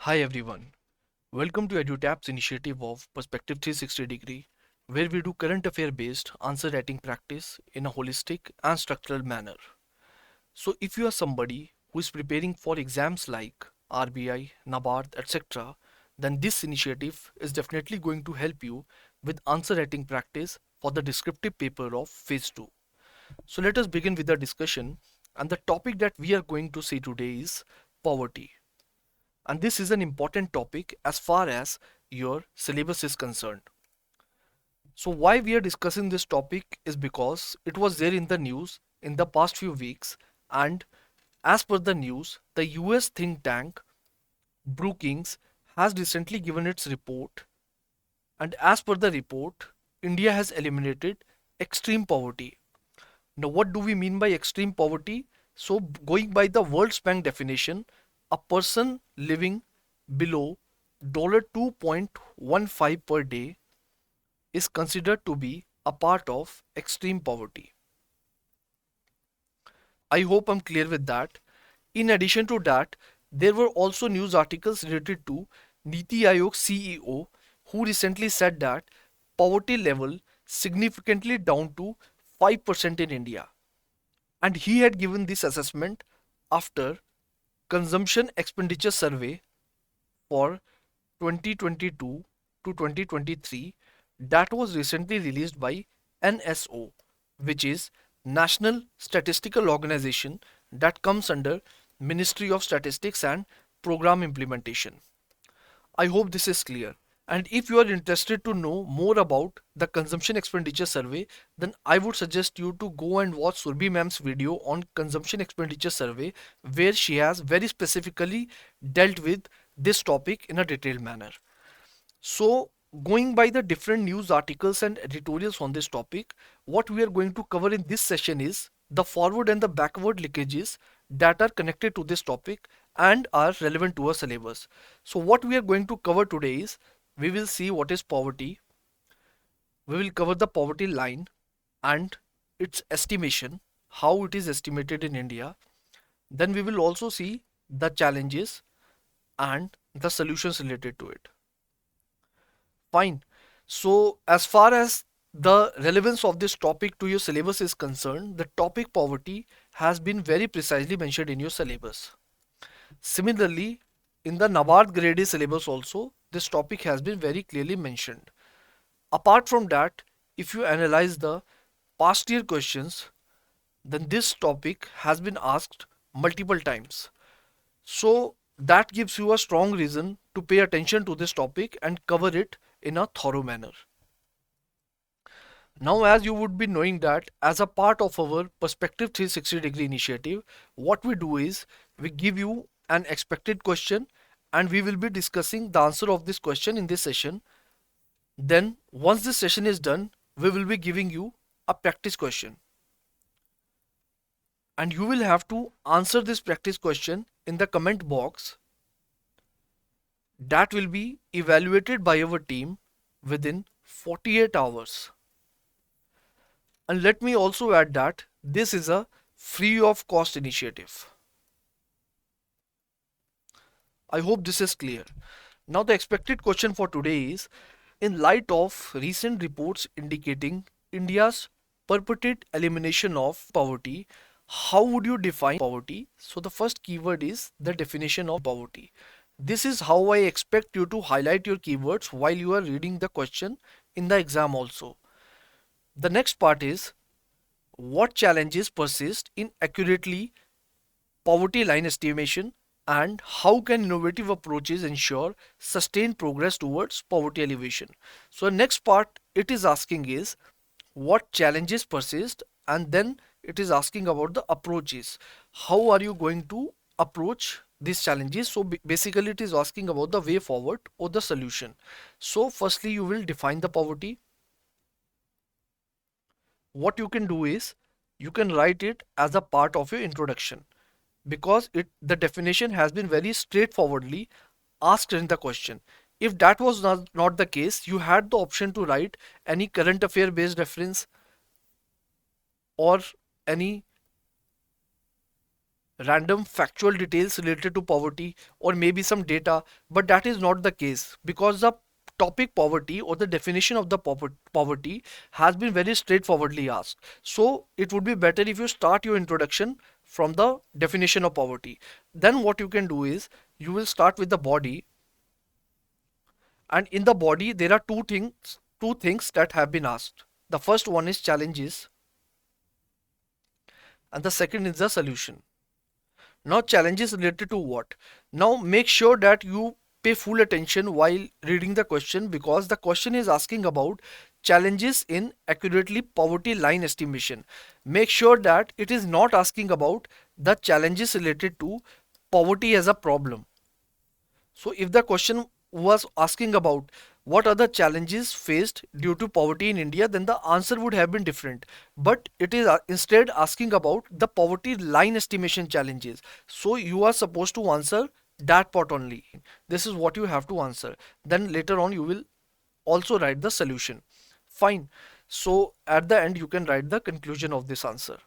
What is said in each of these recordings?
Hi everyone, welcome to EduTap's initiative of Perspective 360 Degree, where we do current affair based answer writing practice in a holistic and structural manner. So, if you are somebody who is preparing for exams like RBI, NABARD, etc., then this initiative is definitely going to help you with answer writing practice for the descriptive paper of Phase 2. So, let us begin with the discussion, and the topic that we are going to see today is poverty. And this is an important topic as far as your syllabus is concerned. So why we are discussing this topic is because it was there in the news in the past few weeks, and as per the news, the US think tank Brookings has recently given its report, and as per the report, India has eliminated extreme poverty. Now what do we mean by extreme poverty? So going by the World Bank definition, a person living below $2.15 per day is considered to be a part of extreme poverty. I hope I'm clear with that. In addition to that, there were also news articles related to Niti Aayog CEO, who recently said that poverty level significantly down to 5% in India. And he had given this assessment after consumption expenditure survey for 2022 to 2023 that was recently released by NSO, which is National Statistical Organization that comes under Ministry of Statistics and Program Implementation. I hope this is clear. And if you are interested to know more about the consumption expenditure survey, then I would suggest you to go and watch Surbi ma'am's video on consumption expenditure survey, where she has very specifically dealt with this topic in a detailed manner. So, going by the different news articles and editorials on this topic, what we are going to cover in this session is the forward and the backward linkages that are connected to this topic and are relevant to our syllabus. So, what we are going to cover today is we will see what is poverty, we will cover the poverty line and its estimation, how it is estimated in India. Then we will also see the challenges and the solutions related to it. Fine. So, as far as the relevance of this topic to your syllabus is concerned, the topic poverty has been very precisely mentioned in your syllabus. Similarly, in the NABARD Grade A syllabus also, this topic has been very clearly mentioned. Apart from that, if you analyze the past year questions, then this topic has been asked multiple times. So that gives you a strong reason to pay attention to this topic and cover it in a thorough manner. Now, as you would be knowing that as a part of our Perspective 360 degree initiative, what we do is we give you an expected question and we will be discussing the answer of this question in this session. Then once this session is done, we will be giving you a practice question. And you will have to answer this practice question in the comment box that will be evaluated by our team within 48 hours. And let me also add that this is a free of cost initiative. I hope this is clear. Now the expected question for today is, in light of recent reports indicating India's purported elimination of poverty, how would you define poverty? So the first keyword is the definition of poverty. This is how I expect you to highlight your keywords while you are reading the question in the exam also. The next part is, what challenges persist in accurately poverty line estimation and how can innovative approaches ensure sustained progress towards poverty alleviation? So next part it is asking is what challenges persist, and then it is asking about the approaches. How are you going to approach these challenges? So basically it is asking about the way forward or the solution. So firstly you will define the poverty. What you can do is you can write it as a part of your introduction, because the definition has been very straightforwardly asked in the question. If that was not the case, you had the option to write any current affair based reference or any random factual details related to poverty or maybe some data, but that is not the case because the topic poverty or the definition of the poverty has been very straightforwardly asked. So it would be better if you start your introduction from the definition of poverty. Then what you can do is you will start with the body, and in the body there are two things that have been asked. The first one is challenges and the second is the solution. Now, challenges related to what? Now, make sure that you pay full attention while reading the question because the question is asking about challenges in accurately poverty line estimation. Make sure that it is not asking about the challenges related to poverty as a problem. So, if the question was asking about what are the challenges faced due to poverty in India, then the answer would have been different. But it is instead asking about the poverty line estimation challenges. So, you are supposed to answer that part only. This is what you have to answer. Then later on, you will also write the solution. Fine. So, at the end, you can write the conclusion of this answer.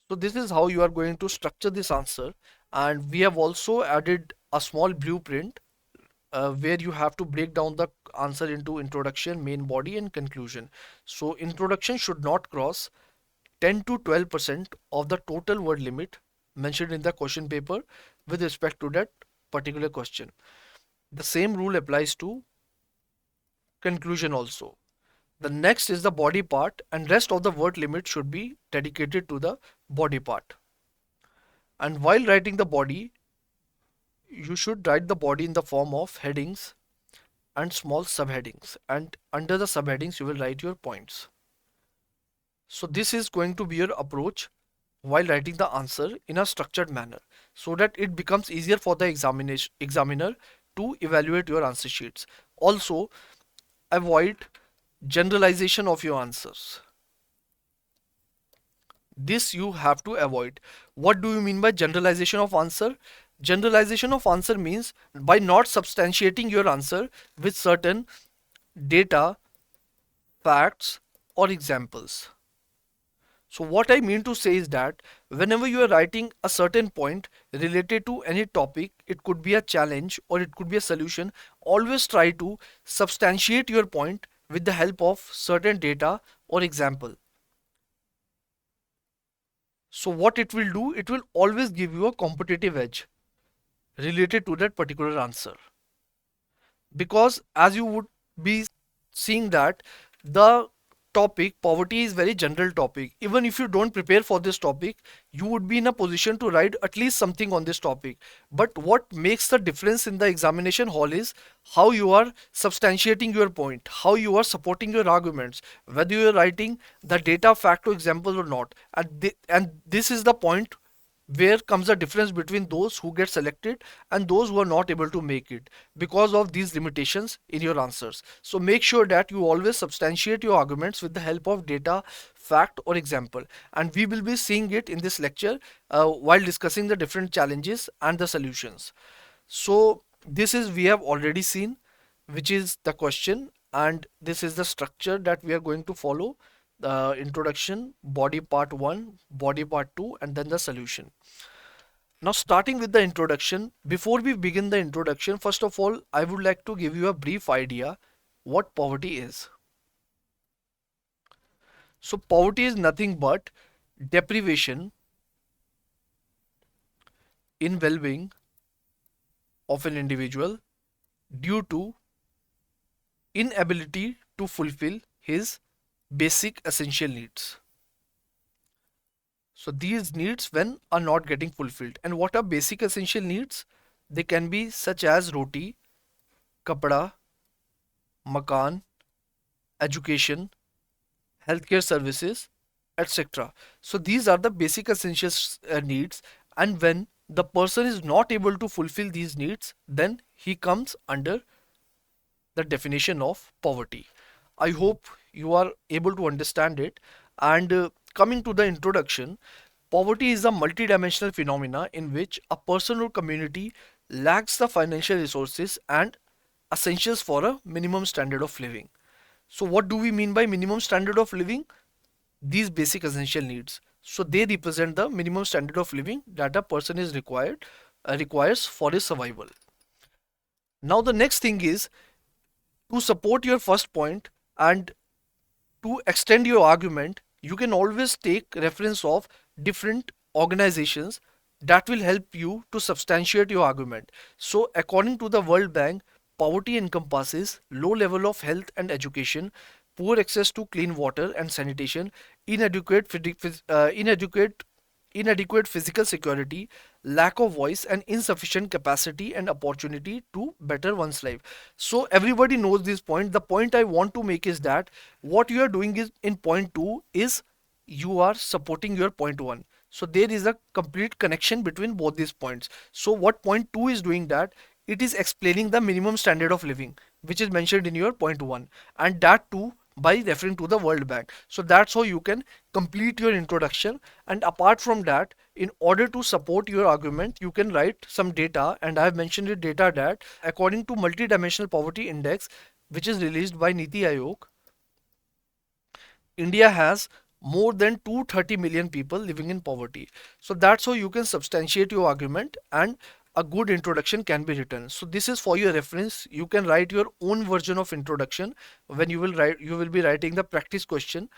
So, this is how you are going to structure this answer. And we have also added a small blueprint where you have to break down the answer into introduction, main body, and conclusion. So, introduction should not cross 10 to 12% of the total word limit mentioned in the question paper with respect to that particular question. The same rule applies to conclusion also. The next is the body part, and rest of the word limit should be dedicated to the body part. And while writing the body, you should write the body in the form of headings and small subheadings, and under the subheadings you will write your points. So this is going to be your approach while writing the answer in a structured manner so that it becomes easier for the examiner to evaluate your answer sheets. Also, avoid generalization of your answers. This you have to avoid. What do you mean by generalization of answer? Generalization of answer means by not substantiating your answer with certain data, facts, or examples. So what I mean to say is that whenever you are writing a certain point related to any topic, it could be a challenge or it could be a solution, always try to substantiate your point with the help of certain data or example. So what it will do, it will always give you a competitive edge related to that particular answer. Because as you would be seeing that the topic poverty is very general topic. Even if you don't prepare for this topic, you would be in a position to write at least something on this topic. But what makes the difference in the examination hall is how you are substantiating your point, how you are supporting your arguments, whether you are writing the data, fact or example or not. And this is the point where comes the difference between those who get selected and those who are not able to make it because of these limitations in your answers. So make sure that you always substantiate your arguments with the help of data, fact or example, and we will be seeing it in this lecture while discussing the different challenges and the solutions. So this is we have already seen, which is the question, and this is the structure that we are going to follow: the introduction, body part 1, body part 2, and then the solution. Now, starting with the introduction, before we begin the introduction, first of all, I would like to give you a brief idea what poverty is. So, poverty is nothing but deprivation in well-being of an individual due to inability to fulfill his basic essential needs. So these needs when are not getting fulfilled. And what are basic essential needs? They can be such as roti, kapda, makan, education, healthcare services, etc. So these are the basic essential needs, and when the person is not able to fulfill these needs, then he comes under the definition of poverty. I hope you are able to understand it. And coming to the introduction, poverty is a multidimensional phenomena in which a person or community lacks the financial resources and essentials for a minimum standard of living. So what do we mean by minimum standard of living? These basic essential needs. So they represent the minimum standard of living that a person is requires for his survival. Now the next thing is, to support your first point and to extend your argument, you can always take reference of different organizations that will help you to substantiate your argument. So, according to the World Bank, poverty encompasses low level of health and education, poor access to clean water and sanitation, inadequate physical security, lack of voice, and insufficient capacity and opportunity to better one's life. So everybody knows this point. The point I want to make is that what you are doing is in point 2 is you are supporting your point 1. So there is a complete connection between both these points. So what point 2 is doing, that it is explaining the minimum standard of living which is mentioned in your point 1, and that too by referring to the World Bank. So that's how you can complete your introduction. And apart from that, in order to support your argument, you can write some data, and I have mentioned the data that according to multidimensional poverty index which is released by Niti Aayog, India has more than 230 million people living in poverty. So that's how you can substantiate your argument and a good introduction can be written. So this is for your reference. You can write your own version of introduction when you will be writing the practice question,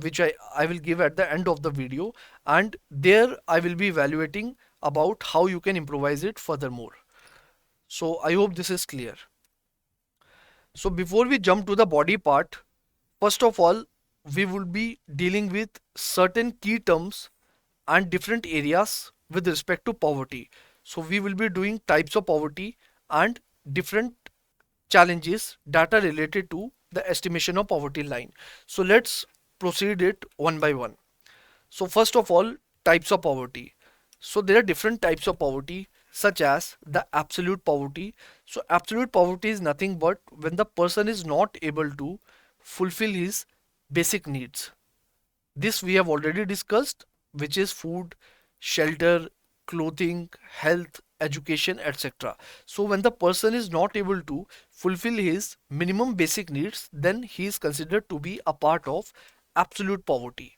which I will give at the end of the video, and there I will be evaluating about how you can improvise it furthermore. So I hope this is clear. So before we jump to the body part, first of all, we will be dealing with certain key terms and different areas with respect to poverty. So we will be doing types of poverty and different challenges that are related to the estimation of poverty line. So let's proceed it one by one. So first of all, types of poverty. So there are different types of poverty such as the absolute poverty. So absolute poverty is nothing but when the person is not able to fulfill his basic needs. This we have already discussed, which is food, shelter, clothing, health, education, etc. So when the person is not able to fulfill his minimum basic needs, then he is considered to be a part of absolute poverty.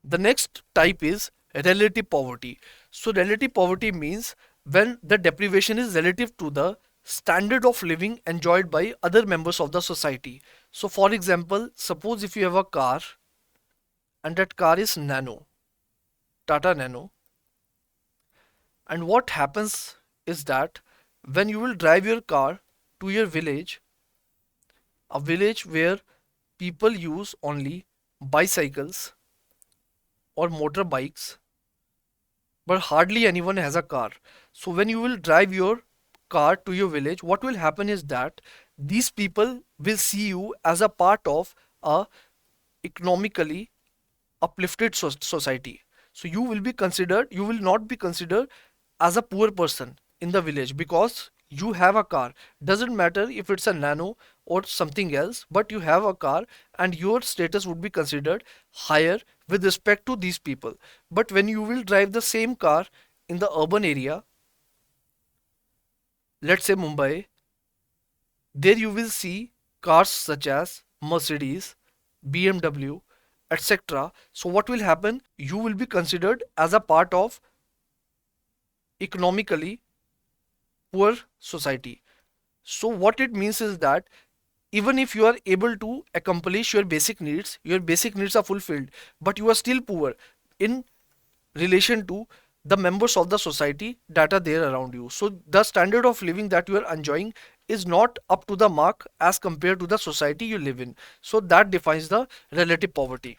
The next type is relative poverty. So relative poverty means when the deprivation is relative to the standard of living enjoyed by other members of the society. So for example, suppose if you have a car and that car is Nano, Tata Nano, and what happens is that when you will drive your car to your village, a village where people use only bicycles or motorbikes, but hardly anyone has a car. So when you will drive your car to your village, what will happen is that these people will see you as a part of a economically uplifted society. So you will not be considered as a poor person in the village because you have a car. Doesn't matter if it's a Nano or something else, but you have a car and your status would be considered higher with respect to these people. But when you will drive the same car in the urban area, let's say Mumbai, there you will see cars such as Mercedes, BMW, etc. So what will happen? You will be considered as a part of economically poor society. So what it means is that even if you are able to accomplish your basic needs are fulfilled, but you are still poor in relation to the members of the society that are there around you. So the standard of living that you are enjoying is not up to the mark as compared to the society you live in. So that defines the relative poverty.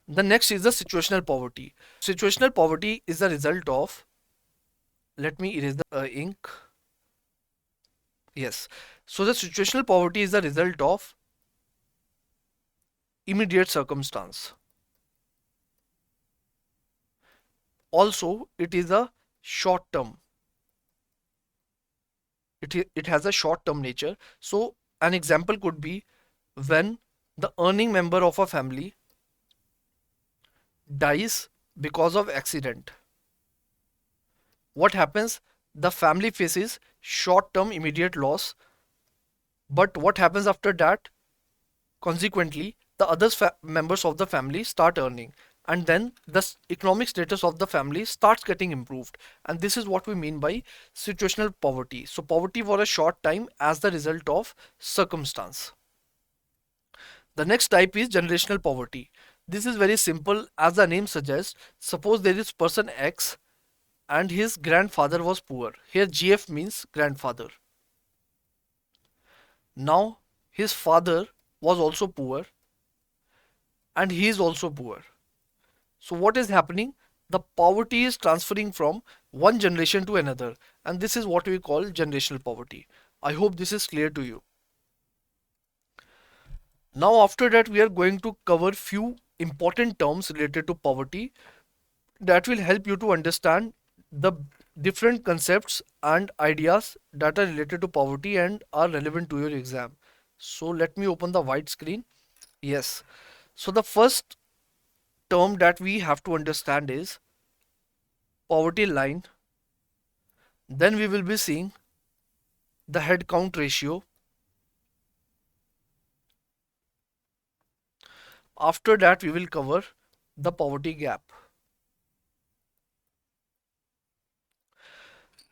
The next is the situational poverty. Situational poverty is the result of, let me erase the ink. Yes. So the situational poverty is the result of immediate circumstance. Also, it is a short term. It has a short term nature. So an example could be when the earning member of a family dies because of accident. What happens? The family faces short term immediate loss, but what happens after that? Consequently, the other members of the family start earning, and then the economic status of the family starts getting improved. And this is what we mean by situational poverty. So poverty for a short time as the result of circumstance. The next type is generational poverty. This is very simple, as the name suggests. Suppose there is person X and his grandfather was poor. Here GF means grandfather. Now his father was also poor and he is also poor. So what is happening? The poverty is transferring from one generation to another, and this is what we call generational poverty. I hope this is clear to you. Now after that we are going to cover few important terms related to poverty that will help you to understand the different concepts and ideas that are related to poverty and are relevant to your exam. So let me open the white screen. Yes. So the first term that we have to understand is poverty line. Then we will be seeing the head count ratio. After that we will cover the poverty gap.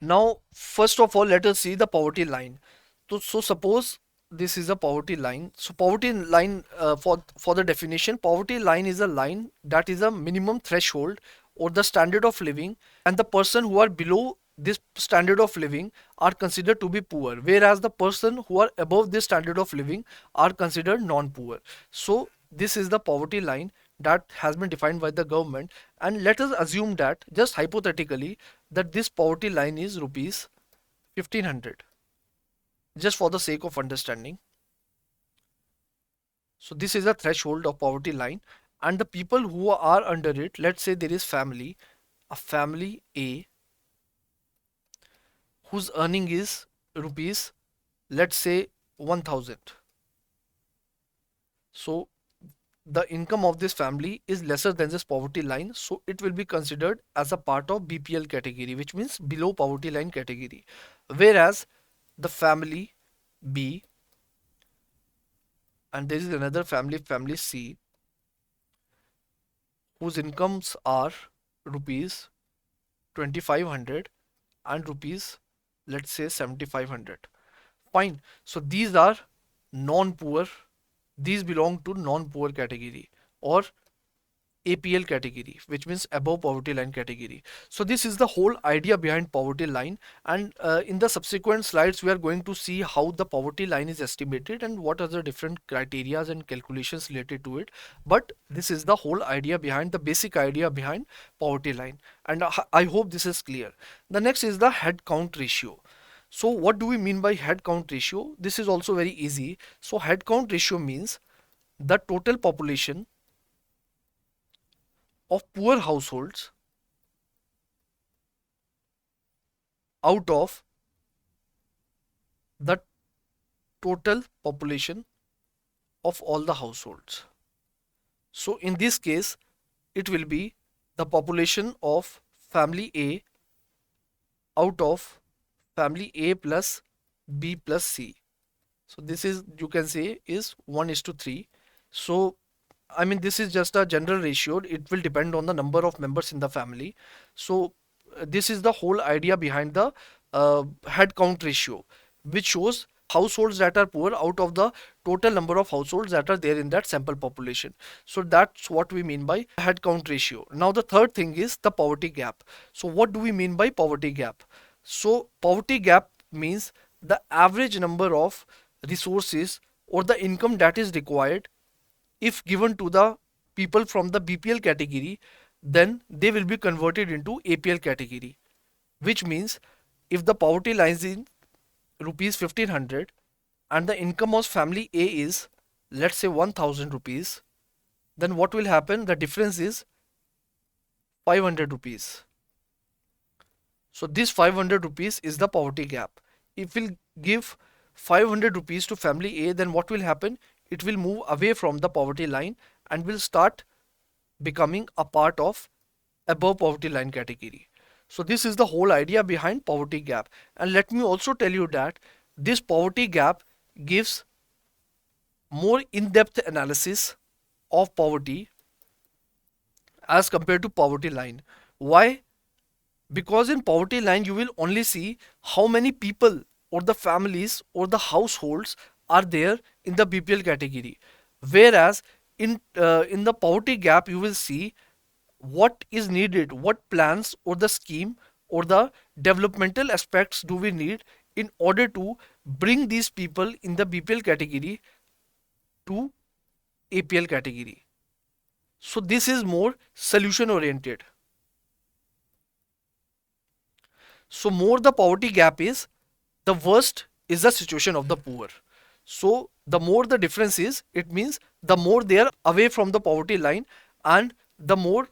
Now, first of all, let us see the poverty line. So suppose this is a poverty line. So poverty line, for the definition, poverty line is a line that is a minimum threshold or the standard of living, and the person who are below this standard of living are considered to be poor, whereas the person who are above this standard of living are considered non-poor. So this is the poverty line that has been defined by the government, and let us assume that, just hypothetically, that this poverty line is rupees 1500, just for the sake of understanding. So this is a threshold of poverty line, and the people who are under it, let's say there is a family A whose earning is rupees, let's say 1000. So the income of this family is lesser than this poverty line, so it will be considered as a part of BPL category, which means below poverty line category. Whereas the family B, and there is another family, family C, whose incomes are rupees 2500 and rupees, let's say 7500. Fine. So these are non-poor. These belong to non-poor category or APL category, which means above poverty line category. So this is the whole idea behind poverty line, and in the subsequent slides we are going to see how the poverty line is estimated and what are the different criterias and calculations related to it. But this is the whole idea behind, the basic idea behind poverty line, and I hope this is clear. The next is the head count ratio. So what do we mean by head count ratio? This is also very easy. So head count ratio means the total population of poor households out of the total population of all the households. So in this case, it will be the population of family A out of family A plus B plus C. So this is, you can say, is 1:3. So I mean, this is just a general ratio. It will depend on the number of members in the family. So this is the whole idea behind the head count ratio, which shows households that are poor out of the total number of households that are there in that sample population. So that's what we mean by head count ratio. Now the third thing is the poverty gap. So what do we mean by poverty gap? So poverty gap means the average number of resources or the income that is required if given to the people from the BPL category, then they will be converted into APL category, which means if the poverty line is in rupees 1500 and the income of family A is, let's say, 1000 rupees, then what will happen? The difference is 500 rupees. So this 500 rupees is the poverty gap. If we'll give 500 rupees to family A, then what will happen? It will move away from the poverty line and will start becoming a part of above poverty line category. So this is the whole idea behind poverty gap. And let me also tell you that this poverty gap gives more in-depth analysis of poverty as compared to poverty line. Why? Because in poverty line you will only see how many people or the families or the households are there in the BPL category, whereas in the poverty gap you will see what is needed, what plans or the scheme or the developmental aspects do we need in order to bring these people in the BPL category to APL category. So this is more solution oriented. So more the poverty gap is, the worst is the situation of the poor. So the more the difference is, it means the more they are away from the poverty line, and the more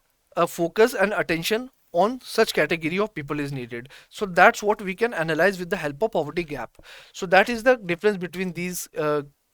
focus and attention on such category of people is needed. So that's what we can analyze with the help of poverty gap. So that is the difference between these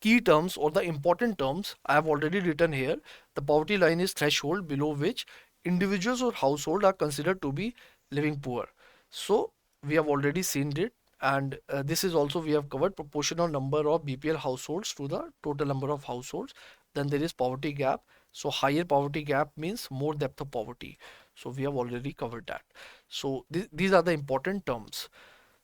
key terms or the important terms I have already written here. The poverty line is threshold below which individuals or household are considered to be living poor. So we have already seen it, and this is also we have covered proportional number of BPL households to the total number of households. Then there is poverty gap. So higher poverty gap means more depth of poverty. So we have already covered that. So these are the important terms.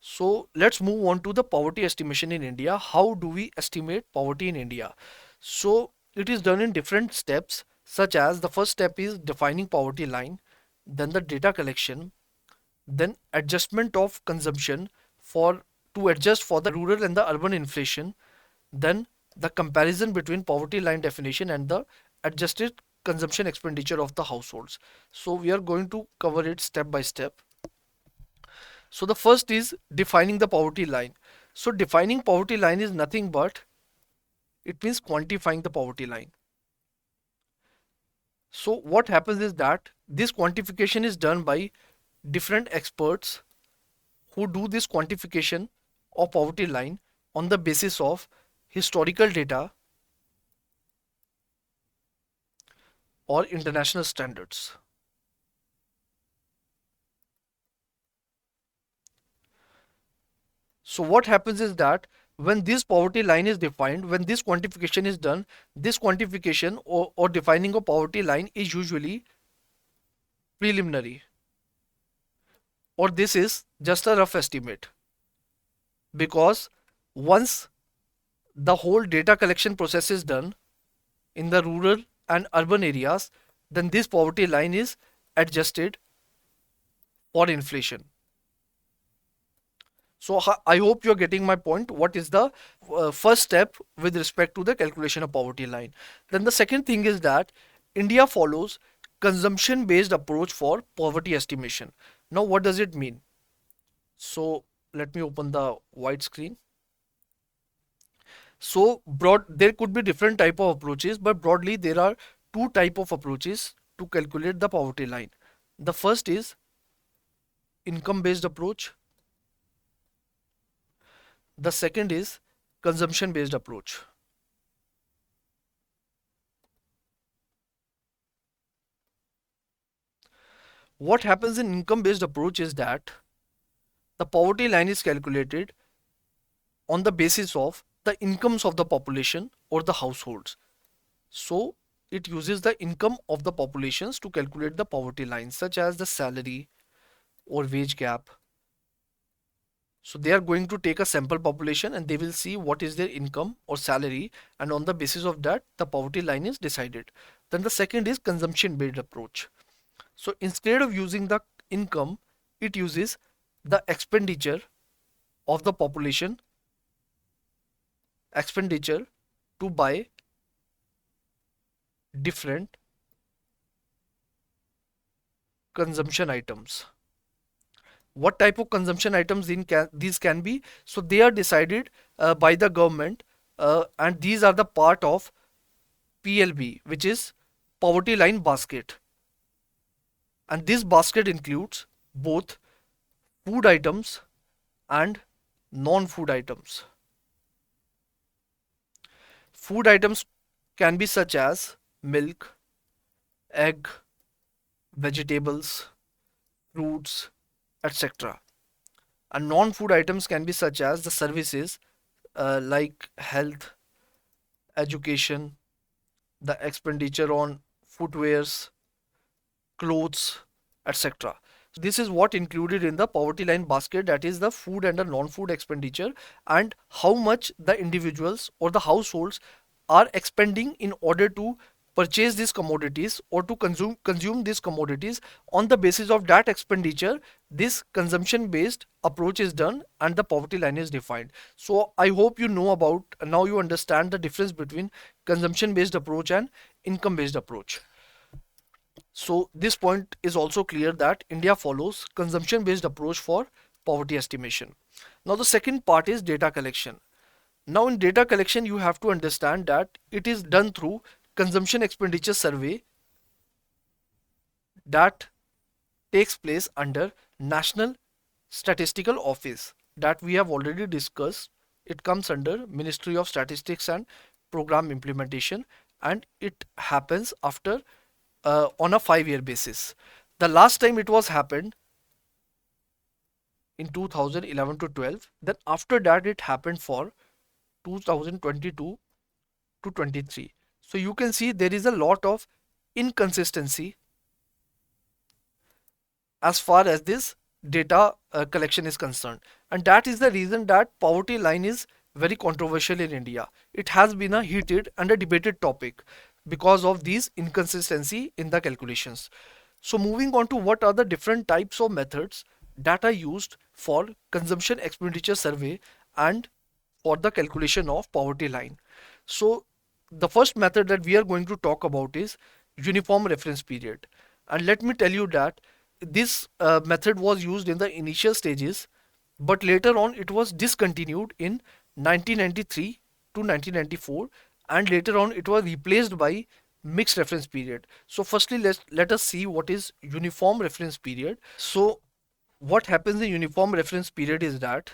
So let's move on to the poverty estimation in India. How do we estimate poverty in India? So it is done in different steps, such as the first step is defining poverty line, then the data collection, then adjustment of consumption for to adjust for the rural and the urban inflation, then the comparison between poverty line definition and the adjusted consumption expenditure of the households. So we are going to cover it step by step. So the first is defining the poverty line. So defining poverty line is nothing but it means quantifying the poverty line. So what happens is that this quantification is done by different experts who do this quantification of poverty line on the basis of historical data or international standards. So what happens is that when this poverty line is defined, when this quantification is done, this quantification or defining a poverty line is usually preliminary, or this is just a rough estimate, because once the whole data collection process is done in the rural and urban areas, then this poverty line is adjusted for inflation. So I hope you're getting my point. What is the first step with respect to the calculation of poverty line? Then the second thing is that India follows consumption based approach for poverty estimation. Now what does it mean? So let me open the white screen. So broad, there could be different type of approaches, but broadly there are two type of approaches to calculate the poverty line. The first is income based approach. The second is consumption based approach. What happens in income based approach is that the poverty line is calculated on the basis of the incomes of the population or the households. So it uses the income of the populations to calculate the poverty line, such as the salary or wage gap. So they are going to take a sample population and they will see what is their income or salary, and on the basis of that the poverty line is decided. Then the second is consumption based approach. So instead of using the income, it uses the expenditure of the population, expenditure to buy different consumption items. What type of consumption items these can be? So they are decided by the government, and these are the part of PLB, which is poverty line basket, and this basket includes both food items and non-food items. Food items can be such as milk, egg, vegetables, fruits, etc. And non-food items can be such as the services like health, education, the expenditure on footwears, clothes, etc. So this is what included in the poverty line basket, that is the food and the non-food expenditure, and how much the individuals or the households are expending in order to purchase these commodities or to consume these commodities. On the basis of that expenditure, this consumption based approach is done and the poverty line is defined. So I hope you know about, now you understand the difference between consumption based approach and income based approach. So this point is also clear that India follows consumption-based approach for poverty estimation. Now the second part is data collection. Now in data collection you have to understand that it is done through consumption expenditure survey that takes place under National Statistical Office, that we have already discussed. It comes under Ministry of Statistics and Program Implementation, and it happens after on a 5-year basis. The last time it was happened in 2011 to 12. Then after that it happened for 2022 to 23. So you can see there is a lot of inconsistency as far as this data collection is concerned, and that is the reason that poverty line is very controversial in India. It has been a heated and a debated topic because of these inconsistency in the calculations. So moving on to what are the different types of methods that are used for consumption expenditure survey and for the calculation of poverty line. So the first method that we are going to talk about is uniform reference period. And let me tell you that this method was used in the initial stages, but later on it was discontinued in 1993 to 1994, and later on it was replaced by mixed reference period. So firstly let us see what is uniform reference period. So what happens in uniform reference period is that,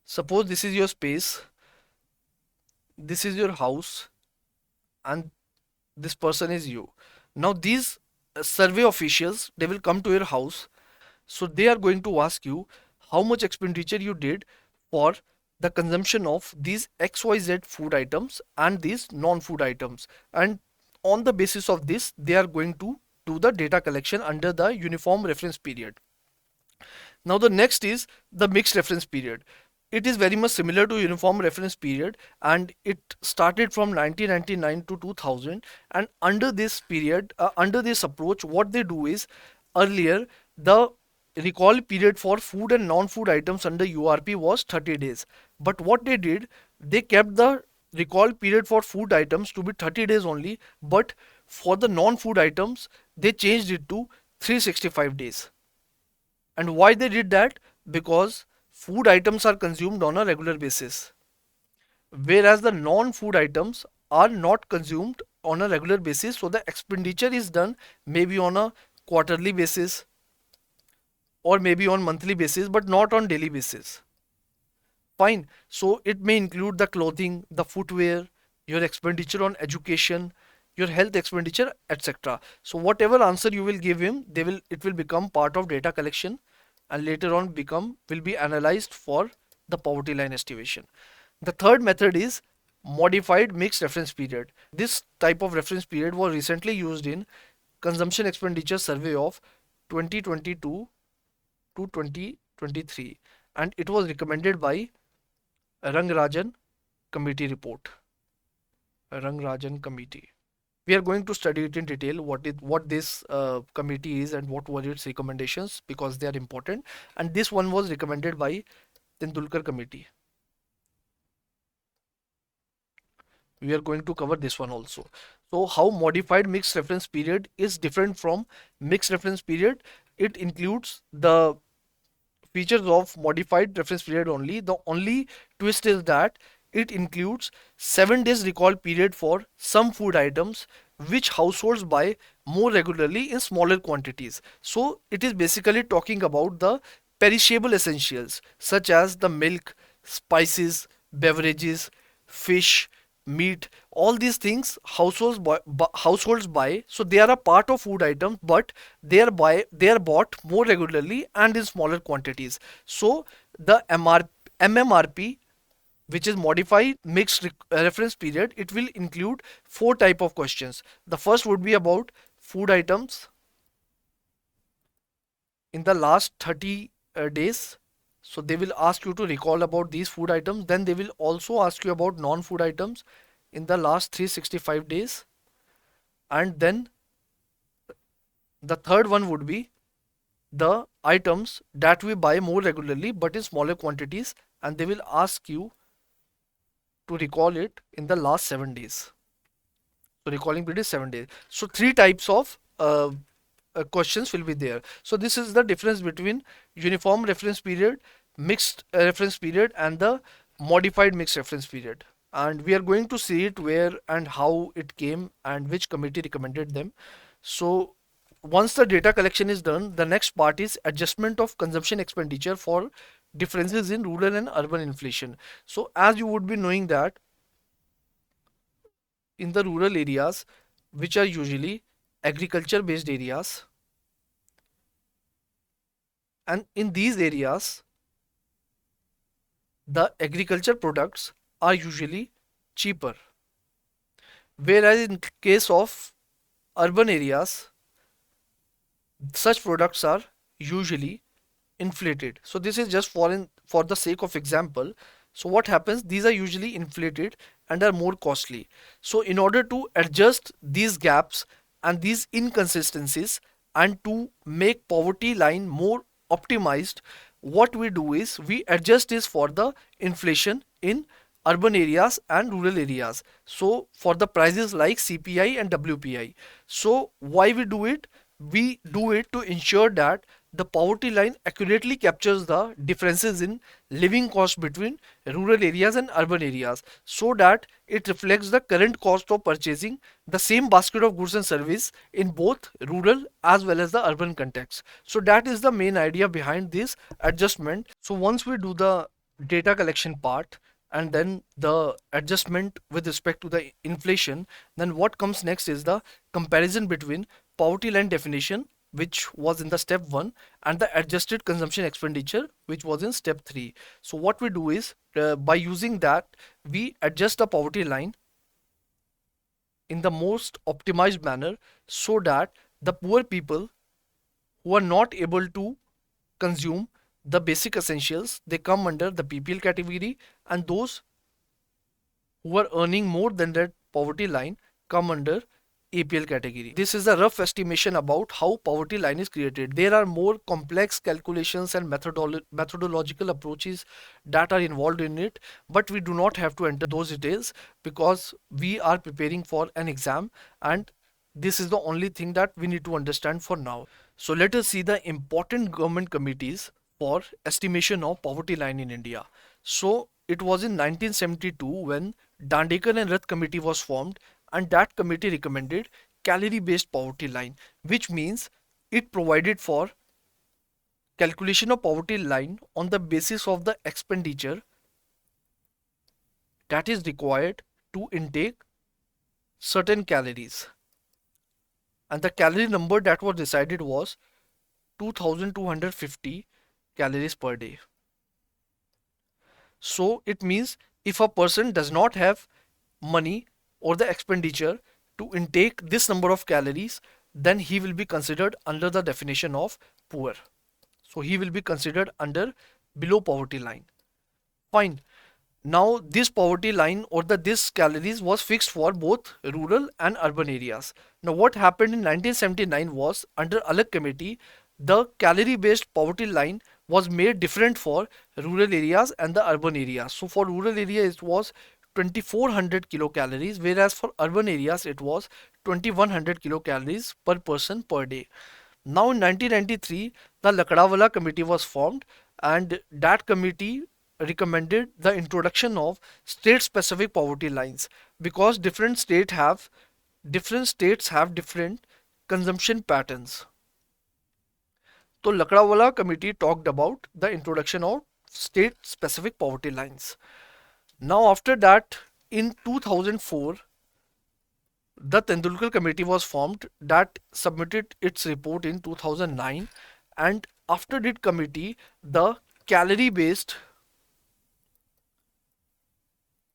suppose this is your space, this is your house, and this person is you. Now these survey officials, they will come to your house. So they are going to ask you how much expenditure you did for the consumption of these XYZ food items and these non-food items. And on the basis of this, they are going to do the data collection under the uniform reference period. Now the next is the mixed reference period. It is very much similar to uniform reference period, and it started from 1999 to 2000. And under this period, under this approach, what they do is, earlier the recall period for food and non-food items under URP was 30 days. But what they did, they kept the recall period for food items to be 30 days only, but for the non-food items, they changed it to 365 days. And why they did that? Because food items are consumed on a regular basis, whereas the non-food items are not consumed on a regular basis. So the expenditure is done maybe on a quarterly basis or maybe on monthly basis, but not on daily basis. Fine. So it may include the clothing, the footwear, your expenditure on education, your health expenditure, etc. So whatever answer you will give him, it will become part of data collection, and later on will be analyzed for the poverty line estimation. The third method is modified mixed reference period. This type of reference period was recently used in consumption expenditure survey of 2022 to 2023, and it was recommended by Rangarajan committee report. Rangarajan committee. We are going to study it in detail, what this committee is and what were its recommendations, because they are important. And this one was recommended by Tendulkar committee. We are going to cover this one also. So how modified mixed reference period is different from mixed reference period? It includes the features of modified reference period only. The only twist is that it includes 7 days recall period for some food items which households buy more regularly in smaller quantities. So it is basically talking about the perishable essentials such as the milk, spices, beverages, fish, meat. All these things households buy, so they are a part of food items, but they are bought more regularly and in smaller quantities. So the MMRP which is modified mixed reference period, it will include four type of questions. The first would be about food items in the last 30 days. So they will ask you to recall about these food items. Then they will also ask you about non-food items in the last 365 days. And then the third one would be the items that we buy more regularly but in smaller quantities, and they will ask you to recall it in the last 7 days. So recalling period is 7 days. So three types of questions will be there. So this is the difference between uniform reference period, mixed reference period, and the modified mixed reference period. And we are going to see it where and how it came and which committee recommended them. So once the data collection is done, the next part is adjustment of consumption expenditure for differences in rural and urban inflation. So as you would be knowing that in the rural areas, which are usually agriculture based areas, and in these areas the agriculture products are usually cheaper, whereas in case of urban areas such products are usually inflated. So this is just for the sake of example. So what happens, these are usually inflated and are more costly. So in order to adjust these gaps and these inconsistencies and to make poverty line more optimized, what we do is we adjust this for the inflation in urban areas and rural areas. So for the prices like CPI and WPI. So why we do it? We do it to ensure that the poverty line accurately captures the differences in living cost between rural areas and urban areas, so that it reflects the current cost of purchasing the same basket of goods and service in both rural as well as the urban context. So that is the main idea behind this adjustment. So once we do the data collection part and then the adjustment with respect to the inflation, then what comes next is the comparison between poverty line definition, which was in the step 1, and the adjusted consumption expenditure, which was in step 3. So what we do is by using that we adjust the poverty line in the most optimized manner, so that the poor people who are not able to consume the basic essentials, they come under the PPL category, and those who are earning more than that poverty line come under APL category. This is a rough estimation about how poverty line is created. There are more complex calculations and methodological approaches that are involved in it, but we do not have to enter those details because we are preparing for an exam, and this is the only thing that we need to understand for now. So let us see the important government committees for estimation of poverty line in India. So it was in 1972 when Dandekar and Rath committee was formed, and that committee recommended calorie based poverty line, which means it provided for calculation of poverty line on the basis of the expenditure that is required to intake certain calories, and the calorie number that was decided was 2250 calories per day. So it means if a person does not have money or the expenditure to intake this number of calories, then he will be considered under the definition of poor. So he will be considered under below poverty line. Fine. Now this poverty line or this calories was fixed for both rural and urban areas. Now what happened in 1979 was, under Alag committee, the calorie based poverty line was made different for rural areas and the urban areas. So for rural areas it was 2400 kilocalories, whereas for urban areas it was 2100 kilocalories per person per day. Now in 1993 the Lakdawala committee was formed, and that committee recommended the introduction of state specific poverty lines, because different states have different consumption patterns. So Lakdawala committee talked about the introduction of state specific poverty lines. Now after that, in 2004 the Tendulkar committee was formed that submitted its report in 2009, and after that committee the calorie based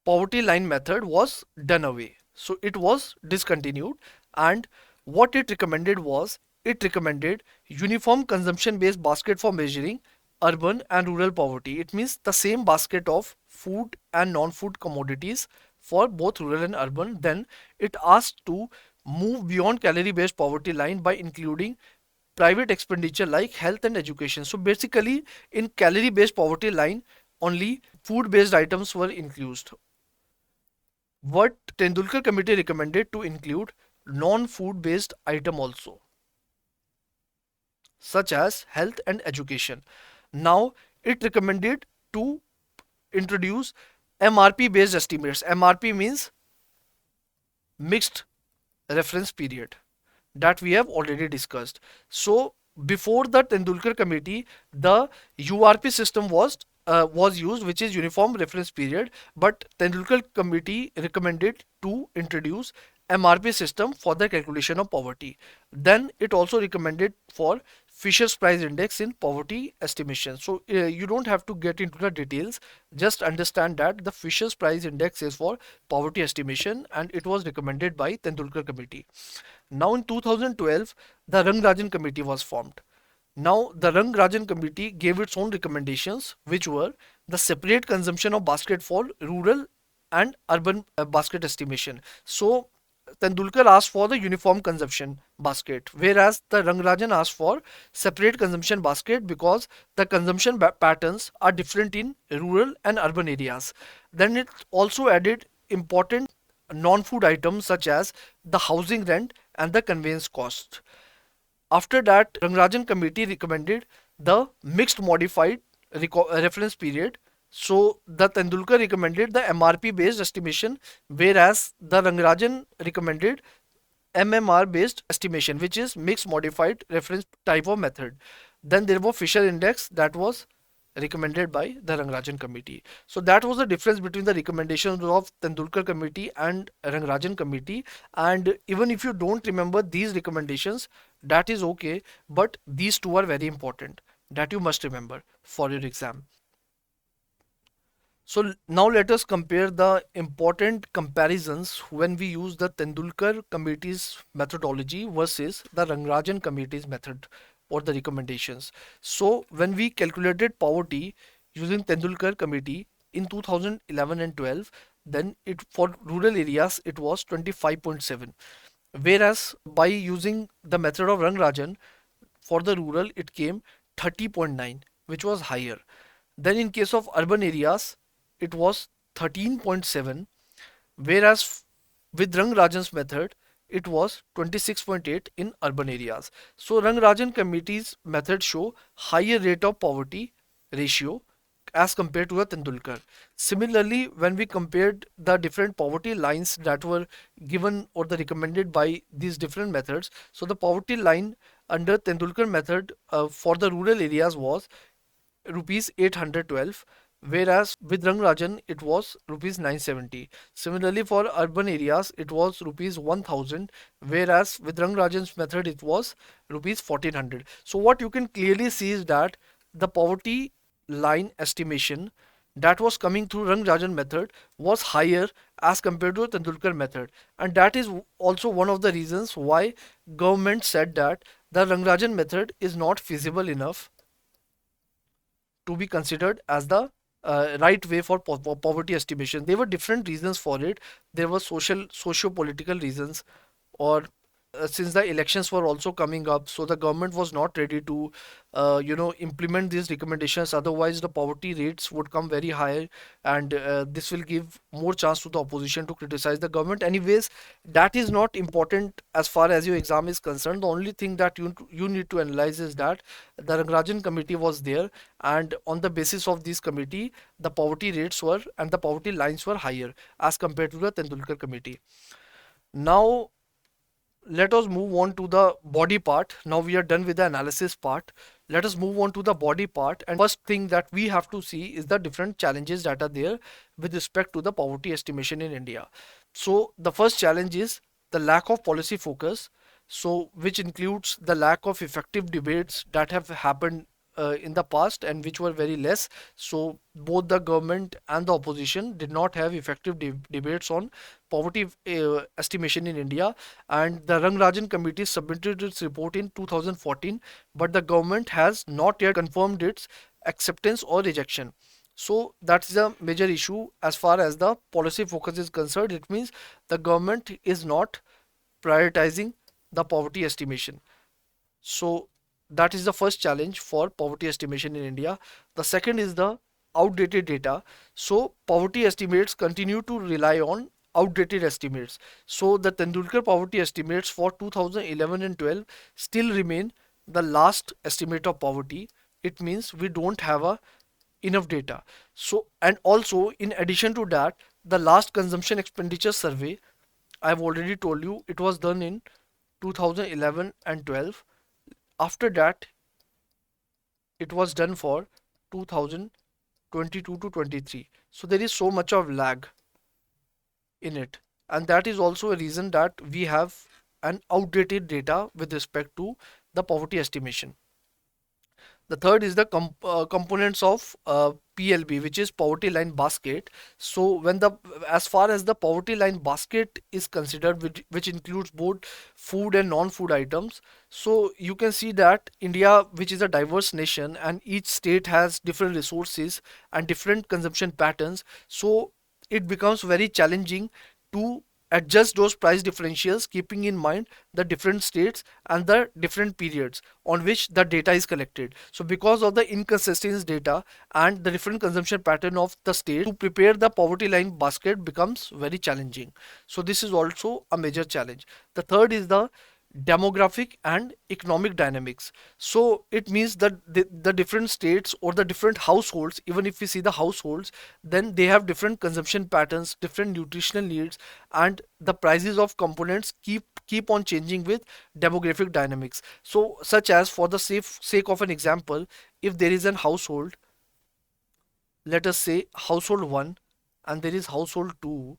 poverty line method was done away. So it was discontinued, and what it recommended was, it recommended uniform consumption based basket for measuring urban and rural poverty. It means the same basket of food and non-food commodities for both rural and urban. Then it asked to move beyond calorie based poverty line by including private expenditure like health and education. So basically, in calorie based poverty line, only food based items were included. What Tendulkar committee recommended to include non-food based item also, such as health and education. Now it recommended to introduce MRP based estimates. MRP means mixed reference period, that we have already discussed. So before the Tendulkar committee, the URP system was used, which is uniform reference period, but Tendulkar committee recommended to introduce MRP system for the calculation of poverty. Then it also recommended for Fisher's price index in poverty estimation. So you don't have to get into the details, just understand that the Fisher's price index is for poverty estimation, and it was recommended by Tendulkar committee. Now in 2012, the Rangarajan committee was formed. Now the Rangarajan committee gave its own recommendations, which were the separate consumption of basket for rural and urban basket estimation. So Tendulkar asked for the uniform consumption basket, whereas the Rangarajan asked for separate consumption basket because the consumption patterns are different in rural and urban areas. Then it also added important non-food items such as the housing rent and the conveyance cost. After that, Rangarajan committee recommended the mixed modified reference period. So the Tendulkar recommended the MRP based estimation, whereas the Rangarajan recommended MMR based estimation, which is mixed modified reference type of method. Then there was Fisher index, that was recommended by the Rangarajan committee. So that was the difference between the recommendations of Tendulkar committee and Rangarajan committee. And even if you don't remember these recommendations, that is okay, but these two are very important that you must remember for your exam. So now let us compare the important comparisons when we use the Tendulkar committee's methodology versus the Rangarajan committee's method or the recommendations. So when we calculated poverty using Tendulkar committee in 2011 and 12, then it for rural areas it was 25.7, whereas by using the method of Rangarajan for the rural it came 30.9, which was higher. Then in case of urban areas it was 13.7, whereas with Rangarajan's method it was 26.8 in urban areas. So Rangarajan committee's method show higher rate of poverty ratio as compared to the Tendulkar. Similarly, when we compared the different poverty lines that were given or the recommended by these different methods, so the poverty line under Tendulkar method for the rural areas was rupees 812, whereas with Rangarajan it was rupees 970. Similarly, for urban areas it was rupees 1000, whereas with Rangarajan's method it was rupees 1400. So what you can clearly see is that the poverty line estimation that was coming through Rangarajan method was higher as compared to the Tendulkar method, and that is also one of the reasons why government said that the Rangarajan method is not feasible enough to be considered as the right way for poverty estimation. There were different reasons for it. There were socio-political reasons, or since the elections were also coming up, so the government was not ready to implement these recommendations. Otherwise the poverty rates would come very high, and this will give more chance to the opposition to criticize the government. Anyways, that is not important as far as your exam is concerned. The only thing that you need to analyze is that the Rangarajan committee was there, and on the basis of this committee the poverty rates were and the poverty lines were higher as compared to the Tendulkar committee. Now let us move on to the body part. Now we are done with the analysis part. Let us move on to the body part. And first thing that we have to see is the different challenges that are there with respect to the poverty estimation in India. So the first challenge is the lack of policy focus. So which includes the lack of effective debates that have happened in the past and which were very less. So both the government and the opposition did not have effective debates on poverty estimation in India. And the Rangarajan committee submitted its report in 2014, but the government has not yet confirmed its acceptance or rejection. So that's the major issue as far as the policy focus is concerned. It means the government is not prioritizing the poverty estimation. So that is the first challenge for poverty estimation in India. The second is the outdated data. So poverty estimates continue to rely on outdated estimates. So the Tendulkar poverty estimates for 2011 and 12 still remain the last estimate of poverty. It means we don't have a enough data. So, and also in addition to that, the last consumption expenditure survey, I've already told you, it was done in 2011 and 12. After that, it was done for 2022 to 23. So there is so much of lag in it. And that is also a reason that we have an outdated data with respect to the poverty estimation. The third is the components of PLB, which is poverty line basket. So when the as far as the poverty line basket is considered, which includes both food and non-food items, so you can see that India, which is a diverse nation, and each state has different resources and different consumption patterns. So it becomes very challenging to adjust those price differentials, keeping in mind the different states and the different periods on which the data is collected. So because of the inconsistent data and the different consumption pattern of the state, to prepare the poverty line basket becomes very challenging. So this is also a major challenge. The third is the demographic and economic dynamics. So it means that the different states or the different households, even if we see the households, then they have different consumption patterns, different nutritional needs, and the prices of components keep on changing with demographic dynamics. So such as, for the sake of an example, if there is an household, let us say household 1, and there is household 2,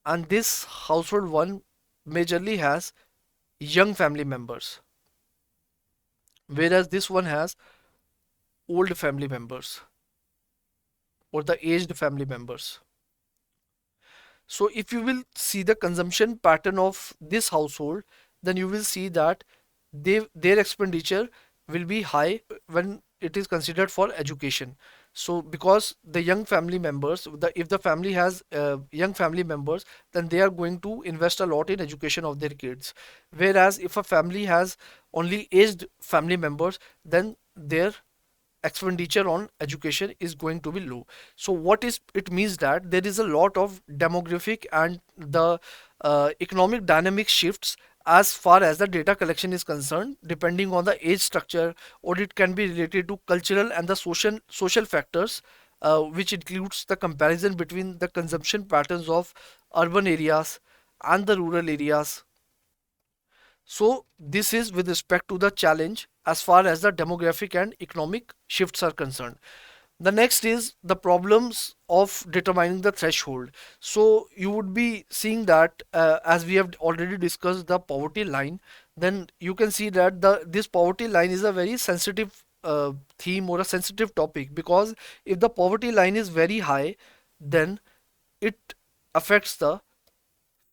and this household 1 majorly has young family members, whereas this one has old family members or the aged family members. So if you will see the consumption pattern of this household, then you will see that their expenditure will be high when it is considered for education. So because the young family members, if the family has young family members, then they are going to invest a lot in education of their kids. Whereas if a family has only aged family members, then their expenditure on education is going to be low. So what is it means that there is a lot of demographic and the economic dynamic shifts as far as the data collection is concerned, depending on the age structure, or it can be related to cultural and the social factors, which includes the comparison between the consumption patterns of urban areas and the rural areas. So this is with respect to the challenge as far as the demographic and economic shifts are concerned. The next is the problems of determining the threshold. So you would be seeing that as we have already discussed the poverty line, then you can see that this poverty line is a very sensitive theme or a sensitive topic, because if the poverty line is very high, then it affects the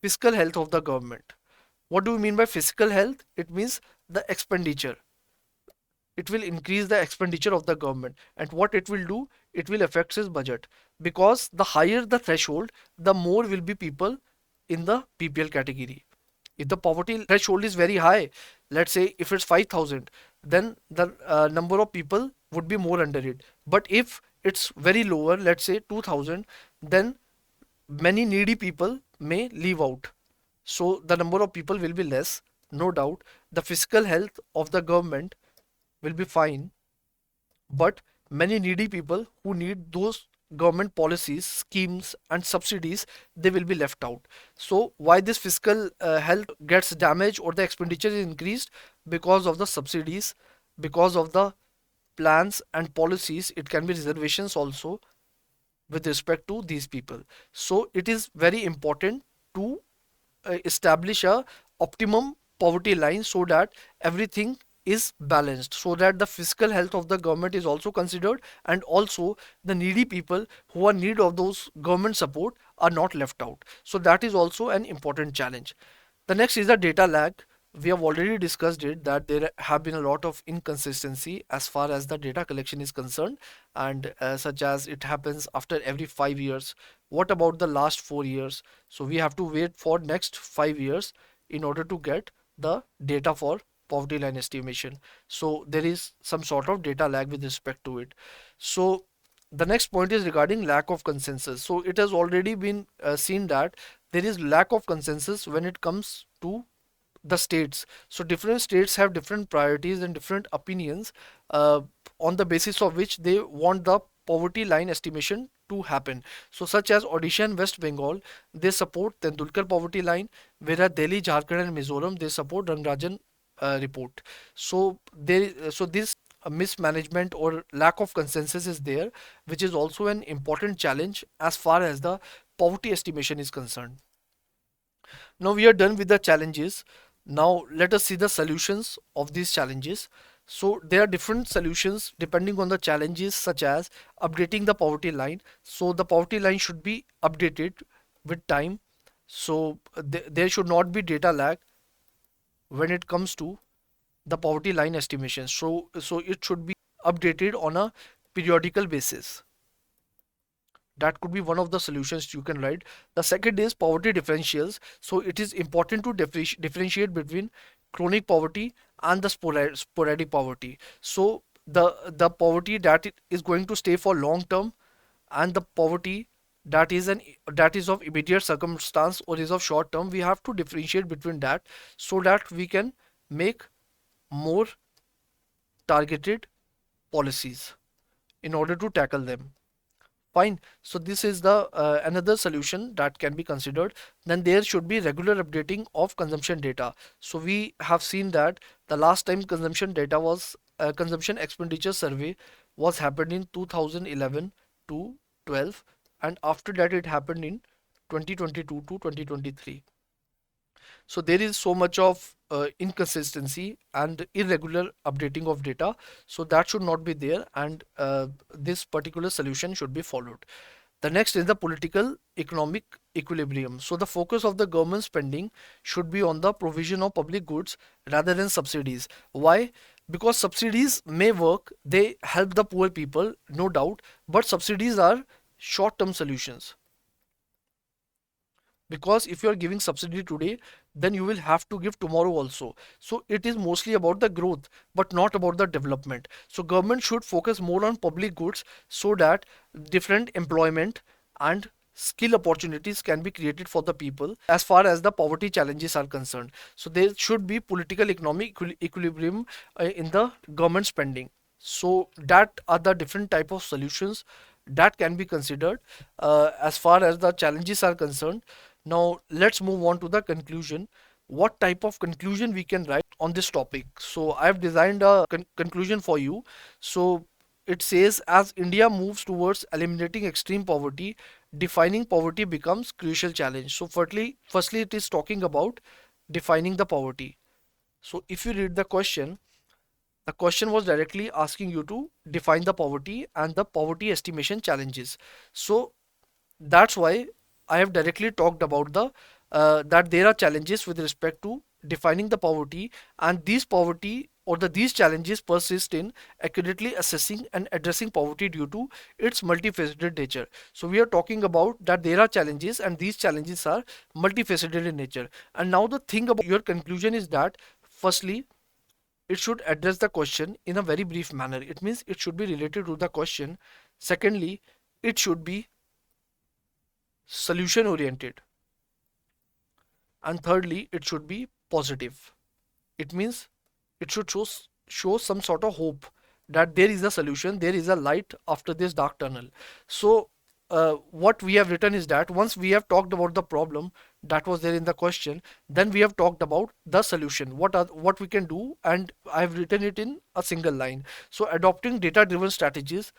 fiscal health of the government. What do we mean by fiscal health? It means the expenditure. It will increase the expenditure of the government. And what it will do? It will affect his budget. Because the higher the threshold, the more will be people in the PPL category. If the poverty threshold is very high, let's say if it's 5,000, then the number of people would be more under it. But if it's very lower, let's say 2,000, then many needy people may leave out. So the number of people will be less, no doubt. The fiscal health of the government will be fine, but many needy people who need those government policies, schemes, and subsidies, they will be left out. So why this fiscal health gets damaged or the expenditure is increased? Because of the subsidies, because of the plans and policies. It can be reservations also with respect to these people. So it is very important to establish a optimum poverty line so that everything is balanced, so that the fiscal health of the government is also considered, and also the needy people who are in need of those government support are not left out. So that is also an important challenge. The next is the data lag. We have already discussed it, that there have been a lot of inconsistency as far as the data collection is concerned, and such as it happens after every 5 years. What about the last 4 years? So we have to wait for next 5 years in order to get the data for poverty line estimation. So there is some sort of data lag with respect to it. So the next point is regarding lack of consensus. So it has already been seen that there is lack of consensus when it comes to the states. So different states have different priorities and different opinions, uh, on the basis of which they want the poverty line estimation to happen. So such as Odisha and West Bengal, they support Tendulkar poverty line, whereas Delhi, Jharkhand and Mizoram, they support Rangrajan report. So this mismanagement or lack of consensus is there, which is also an important challenge as far as the poverty estimation is concerned. Now we are done with the challenges. Now let us see the solutions of these challenges. So there are different solutions depending on the challenges, such as updating the poverty line. So the poverty line should be updated with time. So there should not be data lag when it comes to the poverty line estimation. So it should be updated on a periodical basis. That could be one of the solutions you can write. The second is poverty differentials. So it is important to differentiate between chronic poverty and the sporadic poverty. So the poverty that is going to stay for long term, and the poverty that is of immediate circumstance or is of short term, we have to differentiate between that, so that we can make more targeted policies in order to tackle them. Fine. So this is the another solution that can be considered. Then there should be regular updating of consumption data. So we have seen that the last time consumption data was consumption expenditure survey was happened in 2011 to 12, and after that it happened in 2022 to 2023. So there is so much of inconsistency and irregular updating of data. So that should not be there, and this particular solution should be followed. The next is the political economic equilibrium. So the focus of the government spending should be on the provision of public goods rather than subsidies. Why? Because subsidies may work, they help the poor people, no doubt, but subsidies are short-term solutions. Because if you are giving subsidy today, then you will have to give tomorrow also. So it is mostly about the growth, but not about the development. So government should focus more on public goods, so that different employment and skill opportunities can be created for the people as far as the poverty challenges are concerned. So there should be political economic equilibrium in the government spending. So that are the different type of solutions that can be considered as far as the challenges are concerned. Now let's move on to the conclusion. What type of conclusion we can write on this topic? So I have designed a conclusion for you. So it says, as India moves towards eliminating extreme poverty, defining poverty becomes crucial challenge. So firstly it is talking about defining the poverty. So if you read the question was directly asking you to define the poverty and the poverty estimation challenges. So that's why I have directly talked about the that there are challenges with respect to defining the poverty, and these poverty or these challenges persist in accurately assessing and addressing poverty due to its multifaceted nature. So we are talking about that there are challenges, and these challenges are multifaceted in nature. And now the thing about your conclusion is that firstly it should address the question in a very brief manner. It means it should be related to the question. Secondly, it should be solution oriented, and thirdly it should be positive. It means it should show some sort of hope, that there is a solution, there is a light after this dark tunnel. So what we have written is that once we have talked about the problem that was there in the question, then we have talked about the solution, what we can do, and I have written it in a single line. So adopting data driven strategies,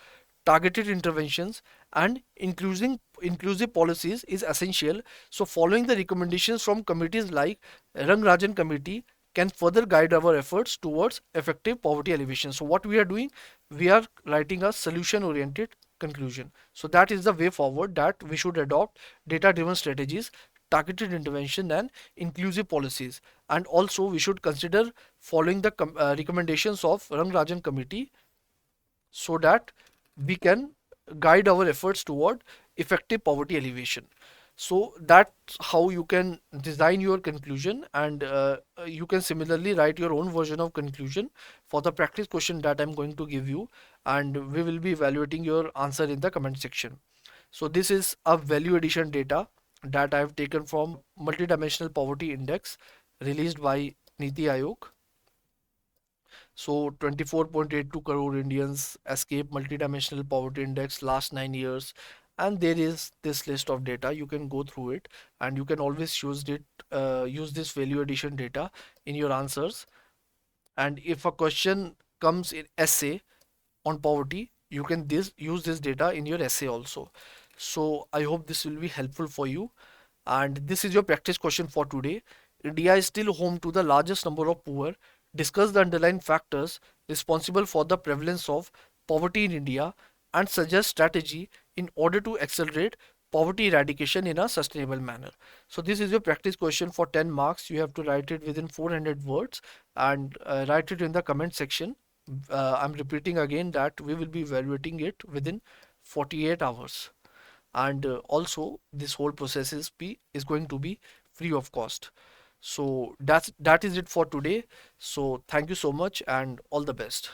targeted interventions, and inclusive policies is essential. So following the recommendations from committees like Rangrajan committee, can further guide our efforts towards effective poverty alleviation. So what we are doing, we are writing a solution oriented conclusion. So that is the way forward, that we should adopt data driven strategies, targeted intervention and inclusive policies. And also we should consider following the recommendations of Rangarajan committee, so that we can guide our efforts toward effective poverty alleviation. So that's how you can design your conclusion, and you can similarly write your own version of conclusion for the practice question that I'm going to give you, and we will be evaluating your answer in the comment section. So this is a value addition data that I have taken from multidimensional poverty index released by Niti Aayog. So 24.82 crore Indians escape multidimensional poverty index last 9 years. And there is this list of data. You can go through it, and you can always use this value addition data in your answers. And if a question comes in essay on poverty, you can use this data in your essay also. So I hope this will be helpful for you. And this is your practice question for today. India is still home to the largest number of poor. Discuss the underlying factors responsible for the prevalence of poverty in India and suggest strategy in order to accelerate poverty eradication in a sustainable manner. So this is your practice question for 10 marks. You have to write it within 400 words, and write it in the comment section. I'm repeating again that we will be evaluating it within 48 hours. And also this whole process is going to be free of cost. So that is it for today. So thank you so much and all the best.